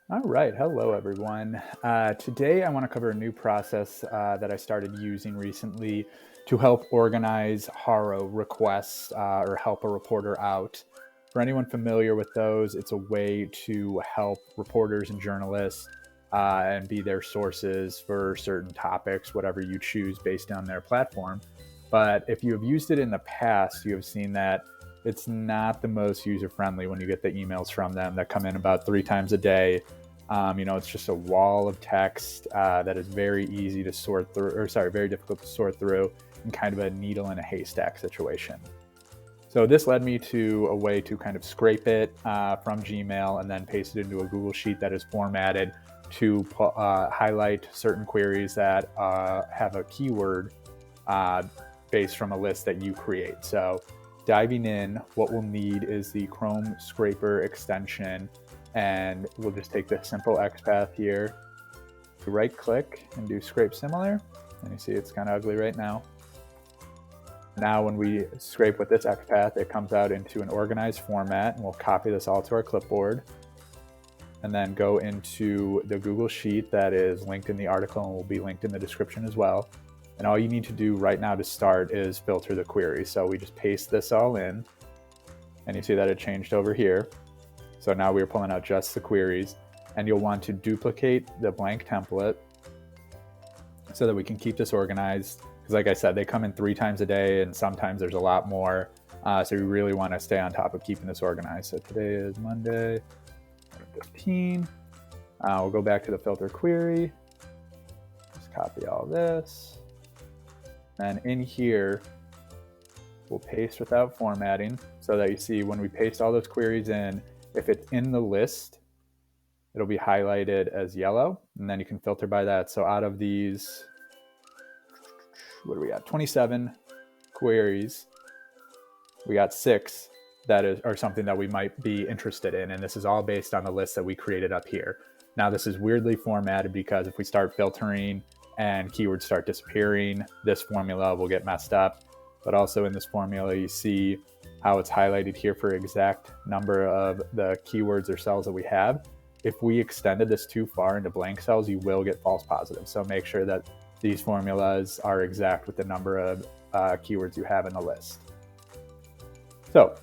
All right, hello everyone. Today I want to cover a new process that I started using recently to help organize HARO requests or help a reporter out. For anyone familiar with those, it's a way to help reporters and journalists and be their sources for certain topics, whatever you choose based on their platform. But if you have used it in the past, you have seen that it's not the most user friendly when you get the emails from them that come in about 3 times a day. It's just a wall of text that is very easy to sort through, or sorry, very difficult to sort through, and kind of a needle in a haystack situation. So this led me to a way to kind of scrape it from Gmail and then paste it into a Google Sheet that is formatted to highlight certain queries that have a keyword uh, based from a list that you create. So diving in, what we'll need is the Chrome Scraper extension, and we'll just take the simple XPath here, right click and do scrape similar. And you see it's kind of ugly right now. Now when we scrape with this XPath, it comes out into an organized format, and we'll copy this all to our clipboard and then go into the Google Sheet that is linked in the article and will be linked in the description as well. And all you need to do right now to start is filter the query. So we just paste this all in, and you see that it changed over here. So now we're pulling out just the queries, and you'll want to duplicate the blank template so that we can keep this organized. Because like I said, they come in 3 times a day, and sometimes there's a lot more. So we really want to stay on top of keeping this organized. So today is Monday, 15. We'll go back to the filter query. Just copy all this. And in here, we'll paste without formatting so that you see when we paste all those queries in, if it's in the list, it'll be highlighted as yellow, and then you can filter by that. So out of these, what do we got? 27 queries, we got 6 that are something that we might be interested in, and this is all based on the list that we created up here. Now this is weirdly formatted because if we start filtering and keywords start disappearing, this formula will get messed up. But also in this formula, you see how it's highlighted here for exact number of the keywords or cells that we have. If we extended this too far into blank cells, you will get false positives. So make sure that these formulas are exact with the number of keywords you have in the list. So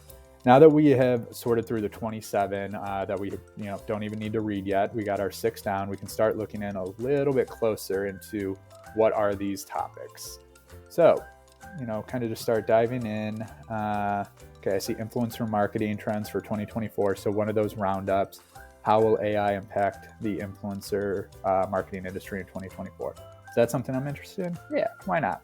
now that we have sorted through the 27 that we don't even need to read yet, we got our 6 down, we can start looking in a little bit closer into what are these topics. So, kind of just start diving in. Okay, I see influencer marketing trends for 2024. So one of those roundups, how will AI impact the influencer marketing industry in 2024? Is that something I'm interested in? Yeah, why not?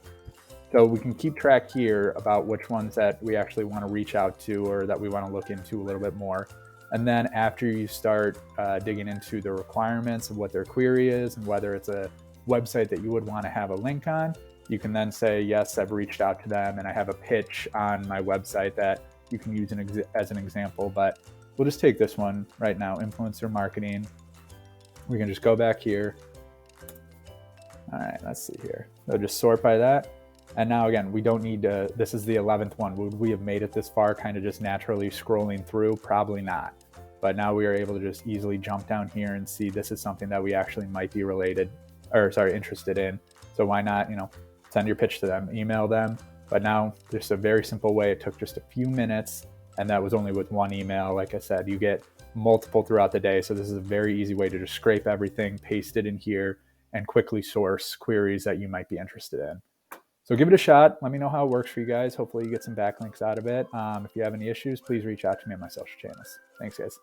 So we can keep track here about which ones that we actually want to reach out to or that we want to look into a little bit more. And then after you start digging into the requirements of what their query is and whether it's a website that you would want to have a link on, you can then say, yes, I've reached out to them and I have a pitch on my website that you can use as an example. But we'll just take this one right now, influencer marketing. We can just go back here. All right, let's see here. So just sort by that. And now again, we don't need to, this is the 11th one. Would we have made it this far kind of just naturally scrolling through? Probably not. But now we are able to just easily jump down here and see this is something that we actually might be interested in. So why not, send your pitch to them, email them. But now just a very simple way. It took just a few minutes, and that was only with one email. Like I said, you get multiple throughout the day. So this is a very easy way to just scrape everything, paste it in here, and quickly source queries that you might be interested in. So give it a shot. Let me know how it works for you guys. Hopefully you get some backlinks out of it. If you have any issues, please reach out to me on my social channels. Thanks, guys.